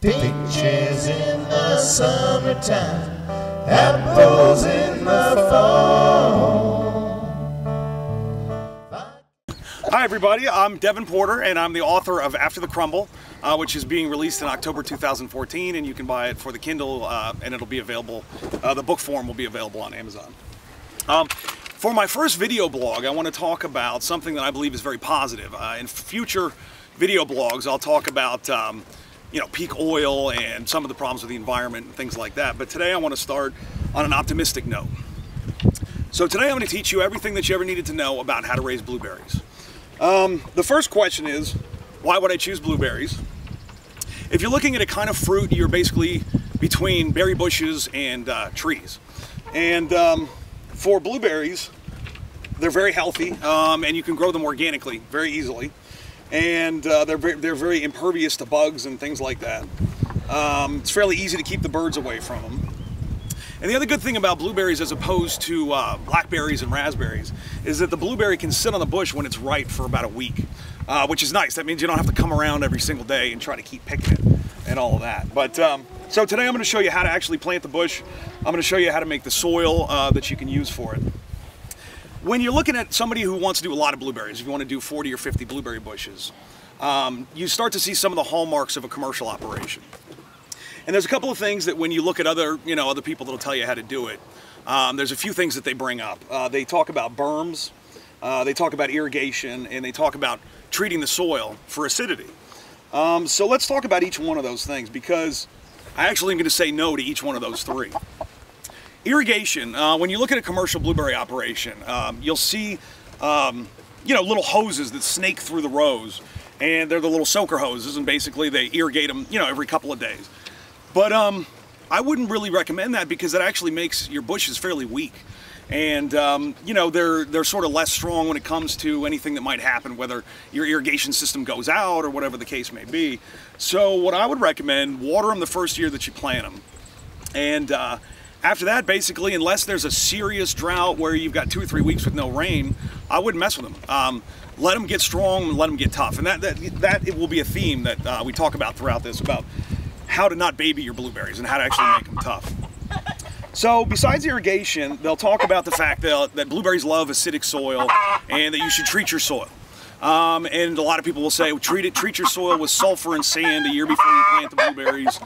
Peaches in the summertime, apples in the fall. Hi everybody, I'm Devon Porter and I'm the author of After the Crumble, which is being released in October 2014, and you can buy it for the Kindle and it'll be available, the book form will be available on Amazon. For my first video blog, I want to talk about something that I believe is very positive. In future video blogs, I'll talk about peak oil and some of the problems with the environment and things like that. But today I want to start on an optimistic note. So today I'm going to teach you everything that you ever needed to know about how to raise blueberries. The first question is, why would I choose blueberries? If you're looking at a kind of fruit, you're basically between berry bushes and trees. And for blueberries, they're very healthy, and you can grow them organically very easily. And they're very impervious to bugs and things like that. It's fairly easy to keep the birds away from them. And the other good thing about blueberries as opposed to blackberries and raspberries is that the blueberry can sit on the bush when it's ripe for about a week, which is nice. That means you don't have to come around every single day and try to keep picking it and all of that. But so today I'm going to show you how to actually plant the bush. I'm going to show you how to make the soil that you can use for it. When you're looking at somebody who wants to do a lot of blueberries, if you want to do 40 or 50 blueberry bushes, you start to see some of the hallmarks of a commercial operation. And there's a couple of things that when you look at other people that'll tell you how to do it, there's a few things that they bring up. They talk about berms, they talk about irrigation, and they talk about treating the soil for acidity. So let's talk about each one of those things, because I actually am going to say no to each one of those three. Irrigation, when you look at a commercial blueberry operation, you'll see little hoses that snake through the rows, and they're the little soaker hoses, and basically they irrigate them every couple of days. But I wouldn't really recommend that, because it actually makes your bushes fairly weak, and they're sort of less strong when it comes to anything that might happen, whether your irrigation system goes out or whatever the case may be. So what I would recommend, water them the first year that you plant them, and after that, basically, unless there's a serious drought where you've got 2 or 3 weeks with no rain, I wouldn't mess with them. Let them get strong and let them get tough. And that it will be a theme that we talk about throughout this, about how to not baby your blueberries and how to actually make them tough. So besides irrigation, they'll talk about the fact that blueberries love acidic soil and that you should treat your soil. And a lot of people will say, treat your soil with sulfur and sand a year before you plant the blueberries,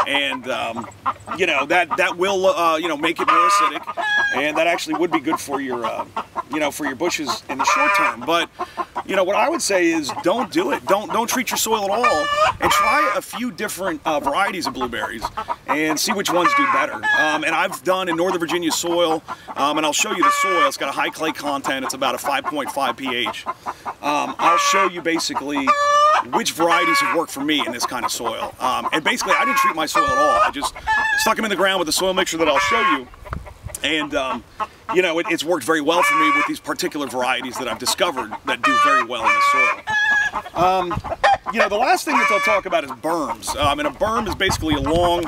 and that will make it more acidic, and that actually would be good for your for your bushes in the short term. But what I would say is, don't do it. Don't treat your soil at all, and try a few different varieties of blueberries and see which ones do better. And I've done in Northern Virginia soil, and I'll show you the soil. It's got a high clay content. It's about a 5.5 pH. I'll show you basically which varieties have worked for me in this kind of soil. And basically, I didn't treat my soil at all. I just stuck them in the ground with the soil mixture that I'll show you. And, it's worked very well for me with these particular varieties that I've discovered that do very well in the soil. The last thing that they'll talk about is berms. And a berm is basically a long,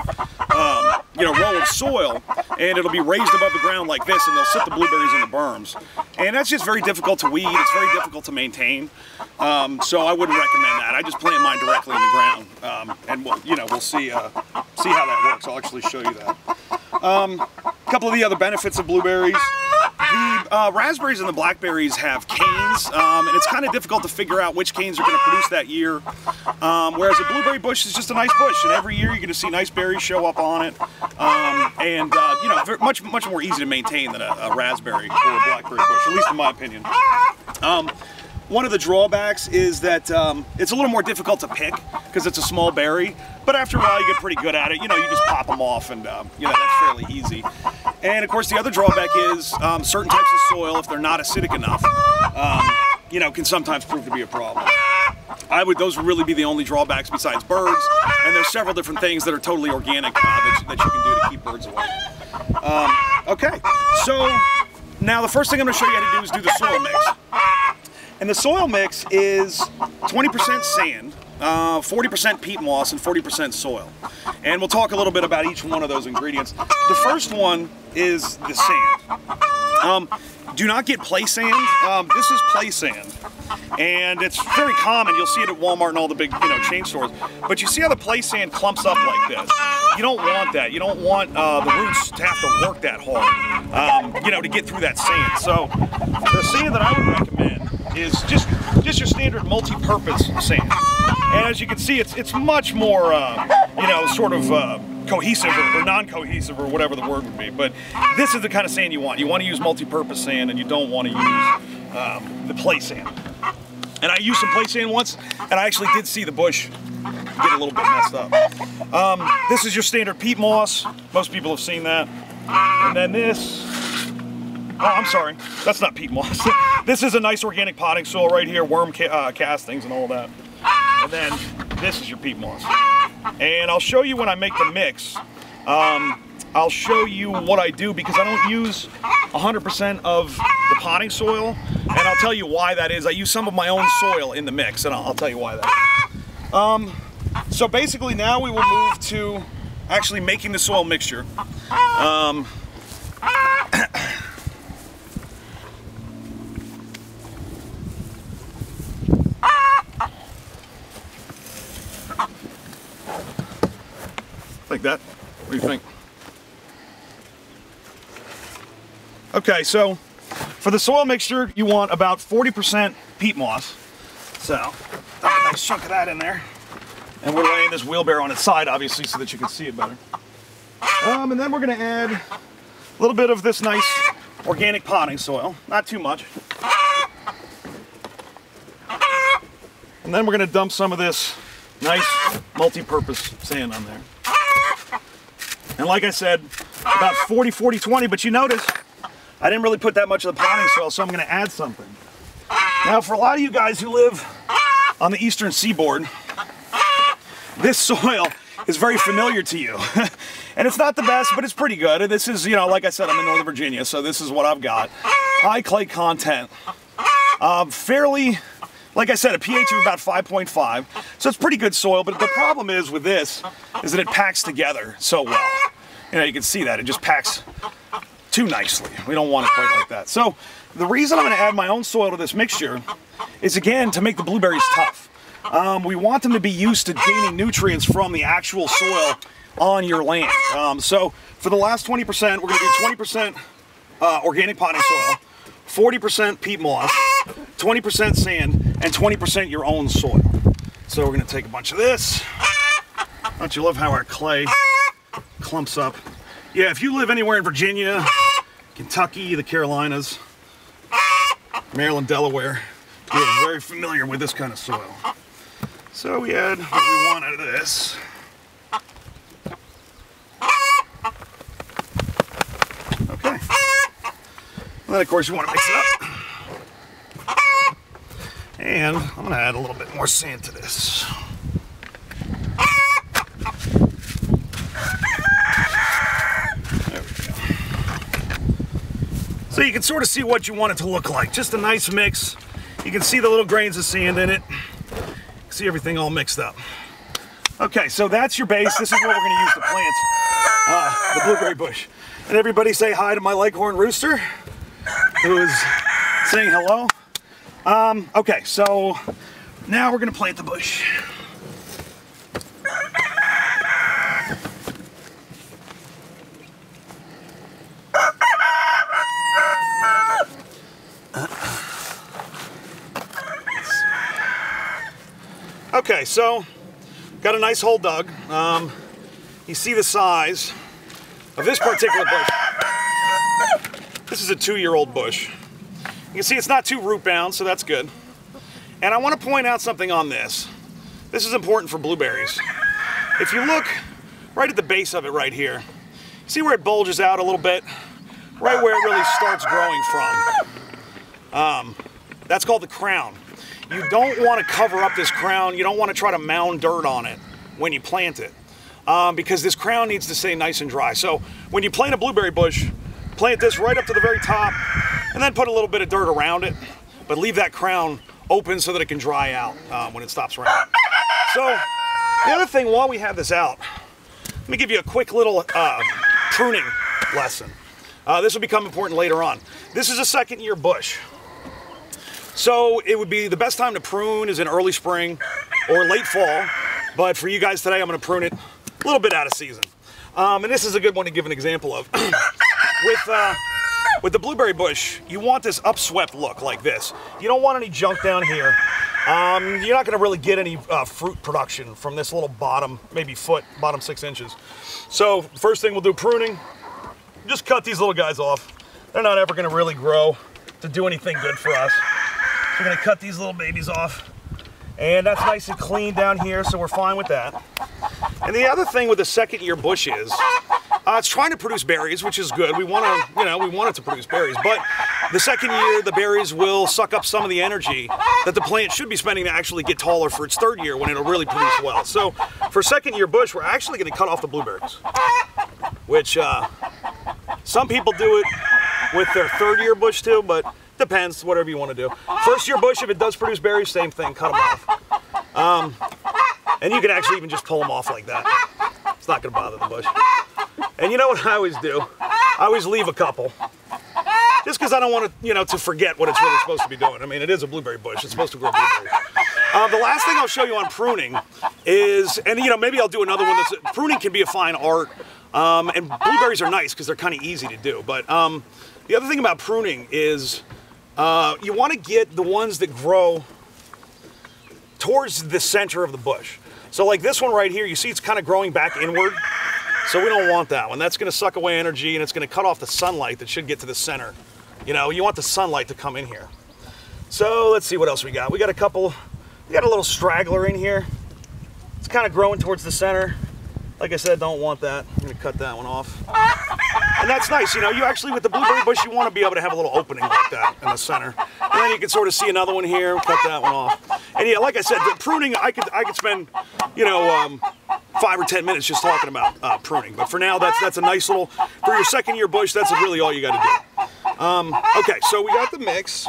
row of soil, and it'll be raised above the ground like this, and they'll sit the blueberries in the berms. And that's just very difficult to weed. It's very difficult to maintain. So I wouldn't recommend that. I just plant mine directly in the ground, and we'll see how that works. I'll actually show you that. A couple of the other benefits of blueberries. The raspberries and the blackberries have canes, and it's kind of difficult to figure out which canes are going to produce that year. Whereas a blueberry bush is just a nice bush, and every year you're going to see nice berries show up on it, and much more easy to maintain than a raspberry or a blackberry bush, at least in my opinion. One of the drawbacks is that it's a little more difficult to pick because it's a small berry, but after a while you get pretty good at it. You just pop them off, and that's fairly easy. And of course the other drawback is certain types of soil, if they're not acidic enough, can sometimes prove to be a problem. Those would really be the only drawbacks besides birds, and there's several different things that are totally organic that you can do to keep birds away. Okay, so now the first thing I'm going to show you how to do is do the soil mix. And the soil mix is 20% sand, 40% peat moss, and 40% soil. And we'll talk a little bit about each one of those ingredients. The first one is the sand. Do not get play sand. This is play sand. And it's very common. You'll see it at Walmart and all the big, chain stores. But you see how the play sand clumps up like this? You don't want that. You don't want the roots to have to work that hard, to get through that sand. So the sand that I would recommend is just your standard multi-purpose sand. And as you can see, it's much more, sort of cohesive or non-cohesive or whatever the word would be. But this is the kind of sand you want. You want to use multi-purpose sand, and you don't want to use the play sand. And I used some play sand once, and I actually did see the bush get a little bit messed up. This is your standard peat moss. Most people have seen that. And then this, oh, I'm sorry, that's not peat moss. This is a nice organic potting soil right here, worm castings and all that. And then this is your peat moss. And I'll show you when I make the mix. I'll show you what I do because I don't use 100% of the potting soil, and I'll tell you why that is. I use some of my own soil in the mix, and I'll tell you why that is. So basically now we will move to actually making the soil mixture. Like that? What do you think? Okay, so for the soil mixture, you want about 40% peat moss. So, a nice chunk of that in there. And we're laying this wheelbarrow on its side, obviously, so that you can see it better. And then we're going to add a little bit of this nice organic potting soil. Not too much. And then we're going to dump some of this nice multi-purpose sand on there. And like I said, about 40, 40, 20, but you notice I didn't really put that much of the potting soil, so I'm going to add something. Now, for a lot of you guys who live on the eastern seaboard, this soil is very familiar to you. And it's not the best, but it's pretty good. This is, like I said, I'm in Northern Virginia, so this is what I've got. High clay content. Fairly, like I said, a pH of about 5.5. So it's pretty good soil, but the problem is with this is that it packs together so well. You can see that. It just packs too nicely. We don't want it quite like that. So the reason I'm going to add my own soil to this mixture is, again, to make the blueberries tough. We want them to be used to gaining nutrients from the actual soil on your land. So for the last 20%, we're going to do 20% organic potting soil, 40% peat moss, 20% sand, and 20% your own soil. So we're going to take a bunch of this. Don't you love how our clay clumps up? Yeah, if you live anywhere in Virginia, Kentucky, the Carolinas, Maryland, Delaware, you're very familiar with this kind of soil. So we add what we want out of this. Okay. And then, of course, you want to mix it up. And I'm going to add a little bit more sand to this. There we go. So you can sort of see what you want it to look like. Just a nice mix. You can see the little grains of sand in it. See everything all mixed up. Okay, so that's your base. This is what we're going to use to plant the blueberry bush. And everybody say hi to my leghorn rooster, who is saying hello. Okay, so now we're going to plant the bush. Okay, so got a nice hole dug. You see the size of this particular bush. This is a 2-year-old bush. You can see it's not too root bound, so that's good. And I want to point out something on this. This is important for blueberries. If you look right at the base of it right here, see where it bulges out a little bit? Right where it really starts growing from. That's called the crown. You don't want to cover up this crown. You don't want to try to mound dirt on it when you plant it, because this crown needs to stay nice and dry. So when you plant a blueberry bush, plant this right up to the very top, and then put a little bit of dirt around it, but leave that crown open so that it can dry out when it stops raining. So the other thing, while we have this out, let me give you a quick little pruning lesson. This will become important later on. This is a 2nd-year bush. So it would be the best time to prune is in early spring or late fall. But for you guys today, I'm going to prune it a little bit out of season. And this is a good one to give an example of. With the blueberry bush, you want this upswept look like this. You don't want any junk down here. You're not going to really get any fruit production from this little bottom, maybe foot, bottom 6 inches. So first thing we'll do pruning, just cut these little guys off. They're not ever going to really grow to do anything good for us. So we're going to cut these little babies off. And that's nice and clean down here, so we're fine with that. And the other thing with the second year bush is, it's trying to produce berries, which is good. We want to, we want it to produce berries. But the second year, the berries will suck up some of the energy that the plant should be spending to actually get taller for its third year when it'll really produce well. So for second year bush, we're actually going to cut off the blueberries, which some people do it with their third year bush too, but depends, whatever you want to do. First year bush, if it does produce berries, same thing, cut them off. And you can actually even just pull them off like that. It's not going to bother the bush. And you know what I always do? I always leave a couple. Just because I don't want to, to forget what it's really supposed to be doing. I mean, it is a blueberry bush. It's supposed to grow blueberries. The last thing I'll show you on pruning is, and maybe I'll do another one that's, pruning can be a fine art. And blueberries are nice because they're kind of easy to do. But the other thing about pruning is you want to get the ones that grow towards the center of the bush. So like this one right here, you see it's kind of growing back inward. So we don't want that one. That's going to suck away energy and it's going to cut off the sunlight that should get to the center. You want the sunlight to come in here. So let's see what else we got. We got a little straggler in here. It's kind of growing towards the center. Like I said, don't want that. I'm going to cut that one off. And that's nice, you actually, with the blueberry bush, you want to be able to have a little opening like that in the center. And then you can sort of see another one here, cut that one off. And yeah, like I said, the pruning, I could spend, 5 or 10 minutes just talking about pruning. But for now, that's a nice little, for your second year bush, that's really all you got to do. Okay, so we got the mix,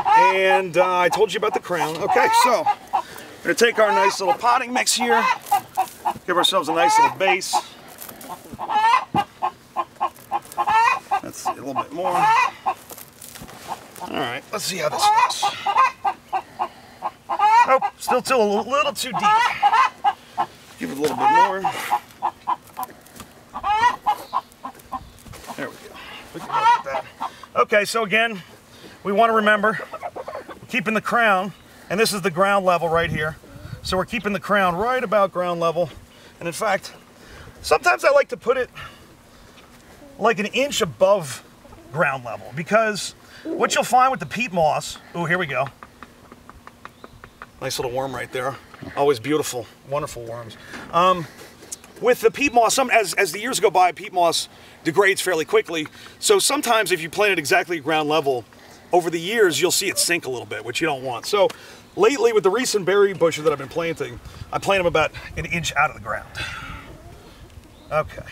and I told you about the crown. Okay, so we're going to take our nice little potting mix here, give ourselves a nice little base. Let's see, a little bit more. All right, let's see how this looks. Oh, still a little too deep. Give it a little bit more. There we go. We can look at that. Okay, so again, we want to remember, we're keeping the crown, and this is the ground level right here. So we're keeping the crown right about ground level. And in fact, sometimes I like to put it like an inch above ground level, because what you'll find with the peat moss, oh, here we go. Nice little worm right there. Always beautiful, wonderful worms. With the peat moss, as the years go by, peat moss degrades fairly quickly. So sometimes if you plant it exactly at ground level, over the years you'll see it sink a little bit, which you don't want. So lately, with the recent berry bushes that I've been planting, I plant them about an inch out of the ground. Okay.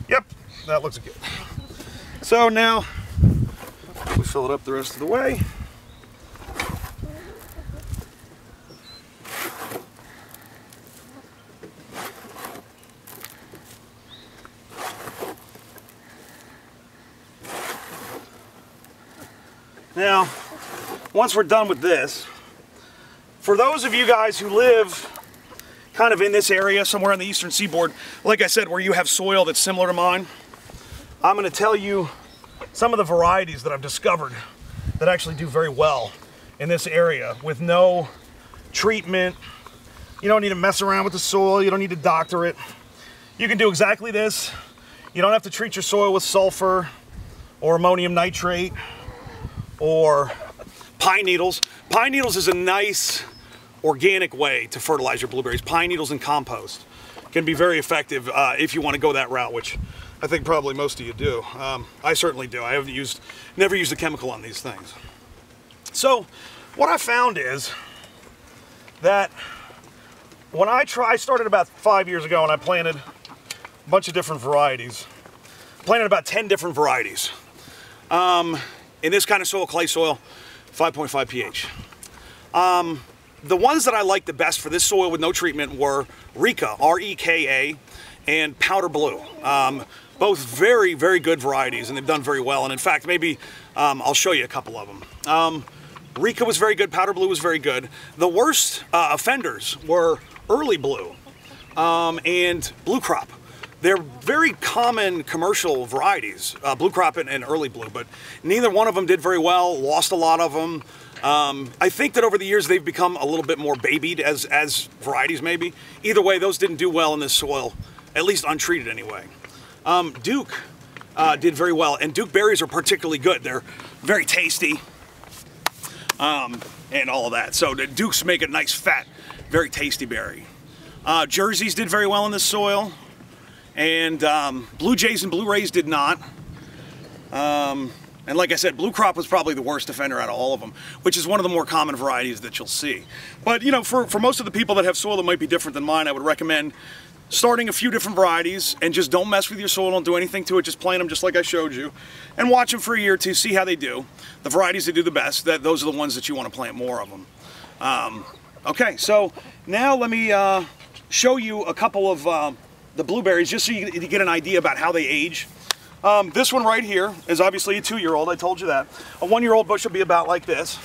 Yep, that looks good. So now we fill it up the rest of the way. Now, once we're done with this, for those of you guys who live kind of in this area, somewhere on the eastern seaboard, like I said, where you have soil that's similar to mine, I'm going to tell you some of the varieties that I've discovered that actually do very well in this area with no treatment. You don't need to mess around with the soil. You don't need to doctor it. You can do exactly this. You don't have to treat your soil with sulfur or ammonium nitrate or pine needles. Pine needles is a nice organic way to fertilize your blueberries. Pine needles and compost can be very effective if you want to go that route, which I think probably most of you do. I certainly do. I haven't never used a chemical on these things. So what I found is that when I started about 5 years ago and I planted a bunch of different varieties. Planted about 10 different varieties. In this kind of soil, clay soil, 5.5 pH. The ones that I liked the best for this soil with no treatment were Reka, R-E-K-A, and Powder Blue. Both very, very good varieties, and they've done very well. And in fact, maybe I'll show you a couple of them. Rika was very good, powder blue was very good. The worst offenders were early blue and blue crop. They're very common commercial varieties, blue crop and early blue, but neither one of them did very well, lost a lot of them. I think that over the years they've become a little bit more babied as varieties maybe. Either way, those didn't do well in this soil, at least untreated anyway. Duke did very well, and Duke berries are particularly good. They're very tasty and all of that. So the Dukes make a nice fat, very tasty berry. Jerseys did very well in this soil. And Blue Jays and Blueberries did not. And like I said, blue crop was probably the worst offender out of all of them, which is one of the more common varieties that you'll see. But you know, for most of the people that have soil that might be different than mine, I would recommend starting a few different varieties and just don't mess with your soil, don't do anything to it, just plant them just like I showed you, and watch them for a year or two, see how they do. The varieties that do the best, those are the ones that you want to plant more of them. Okay, so now let me show you a couple of the blueberries, just so you get an idea about how they age. This one right here is obviously a 2-year-old, I told you that. A 1-year-old bush will be about like this.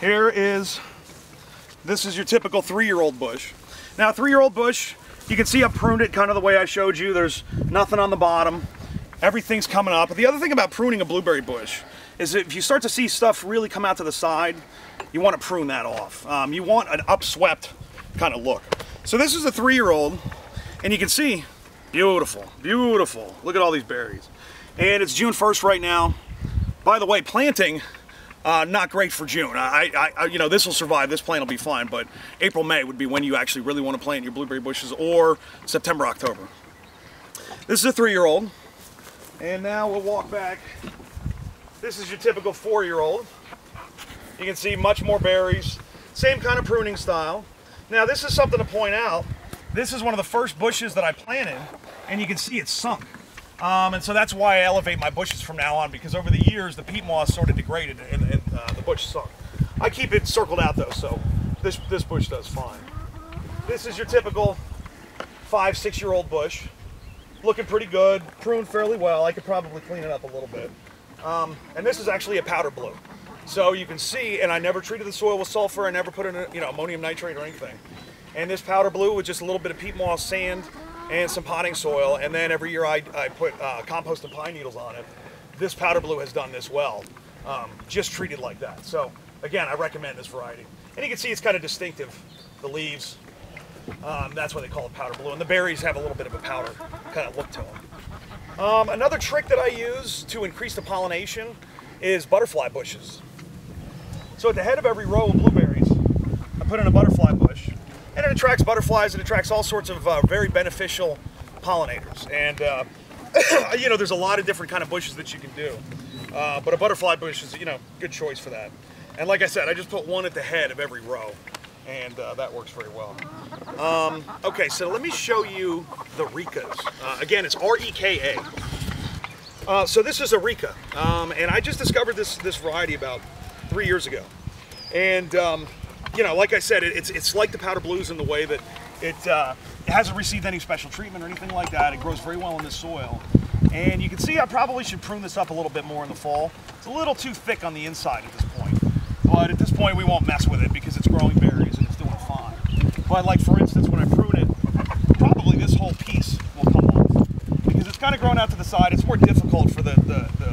This is your typical 3-year-old bush. Now a 3-year-old bush, you can see I pruned it kind of the way I showed you. There's nothing on the bottom. Everything's coming up. But the other thing about pruning a blueberry bush is that if you start to see stuff really come out to the side, you want to prune that off. You want an upswept kind of look. So this is a 3-year-old. And you can see, beautiful, beautiful. Look at all these berries. And it's June 1st right now. By the way, planting, not great for June. You know, this will survive, this plant will be fine, but April, May would be when you actually really want to plant your blueberry bushes, or September, October. This is a 3-year-old. And now we'll walk back. This is your typical 4-year-old. You can see much more berries. Same kind of pruning style. Now this is something to point out. This is one of the first bushes that I planted, and you can see it's sunk. And so that's why I elevate my bushes from now on, because over the years the peat moss sort of degraded and the bush sunk. I keep it circled out though, so this bush does fine. This is your typical 5-6-year-old bush. Looking pretty good, pruned fairly well. I could probably clean it up a little bit. And this is actually a powder blue. So you can see, and I never treated the soil with sulfur, I never put in ammonium nitrate or anything. And this powder blue with just a little bit of peat moss, sand, and some potting soil, and then every year I put compost and pine needles on it. This powder blue has done this well, just treated like that. So again, I recommend this variety. And you can see it's kind of distinctive, the leaves. That's why they call it powder blue. And the berries have a little bit of a powder kind of look to them. Another trick that I use to increase the pollination is butterfly bushes. So at the head of every row of blueberries, I put in a butterfly bush. And it attracts butterflies, it attracts all sorts of very beneficial pollinators. And you know, there's a lot of different kind of bushes that you can do. But a butterfly bush is, good choice for that. And like I said, I just put one at the head of every row, and that works very well. Okay, so let me show you the Rikas. Again, it's R-E-K-A. So this is a Rika, and I just discovered this variety about 3 years ago. And like I said, it's like the powder blues in the way that it hasn't received any special treatment or anything like that. It grows very well in this soil. And you can see I probably should prune this up a little bit more in the fall. It's a little too thick on the inside at this point. But at this point we won't mess with it because it's growing berries and it's doing fine. But like for instance, when I prune it, probably this whole piece will come off. Because it's kind of grown out to the side. It's more difficult for the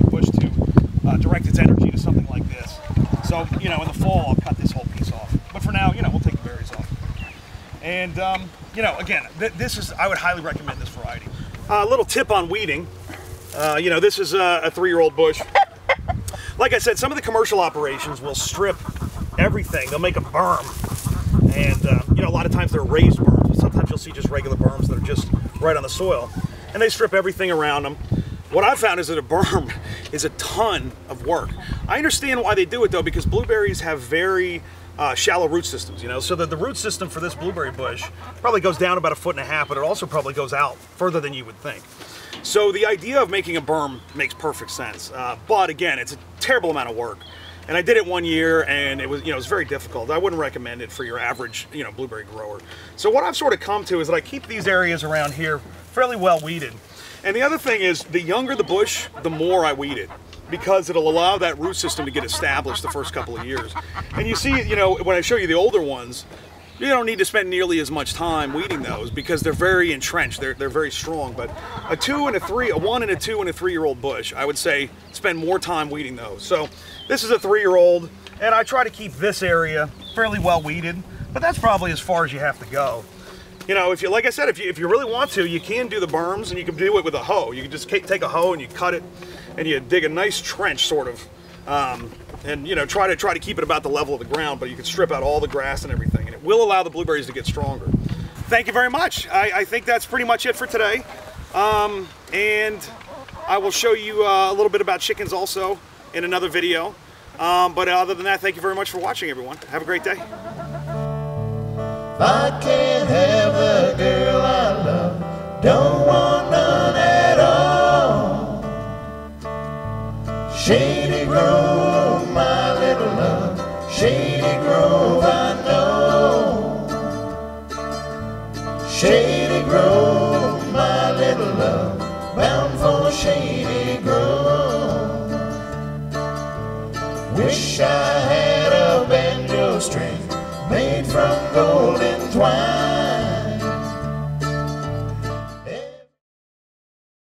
bush to direct its energy to something like this. So, in the fall I'll cut this whole piece off. But for now, we'll take the berries off. And, again, I would highly recommend this variety. A little tip on weeding. This is a 3-year-old bush. Like I said, some of the commercial operations will strip everything. They'll make a berm. And, a lot of times they're raised berms, but sometimes you'll see just regular berms that are just right on the soil. And they strip everything around them. What I've found is that a berm is a ton of work. I understand why they do it though, because blueberries have very shallow root systems, so that the root system for this blueberry bush probably goes down about 1.5 feet, but it also probably goes out further than you would think. So the idea of making a berm makes perfect sense. But again, it's a terrible amount of work. And I did it 1 year and it was, it was very difficult. I wouldn't recommend it for your average, blueberry grower. So what I've sort of come to is that I keep these areas around here fairly well weeded. And the other thing is, the younger the bush, the more I weed it. because it'll allow that root system to get established the first couple of years. And you see, you know, when I show you the older ones, you don't need to spend nearly as much time weeding those because they're very entrenched. They're very strong. But a 2 and a 3, a 1 and a 2 and a 3-year-old bush, I would say spend more time weeding those. So this is a 3-year-old, and I try to keep this area fairly well weeded, but that's probably as far as you have to go. You know, if you, like I said, if you really want to, you can do the berms, and you can do it with a hoe. You can just take a hoe and you cut it, and you dig a nice trench, sort of, and you know, try to keep it about the level of the ground. But you can strip out all the grass and everything, and it will allow the blueberries to get stronger. Thank you very much. I think that's pretty much it for today, and I will show you a little bit about chickens also in another video. But other than that, thank you very much for watching, everyone. Have a great day. If I can't have the girl I love, don't want none at all. Shady Grove, my little love, Shady Grove, I know. Shady Grove, my little love, bound for Shady Grove. Wish I had a banjo string made from golden twine.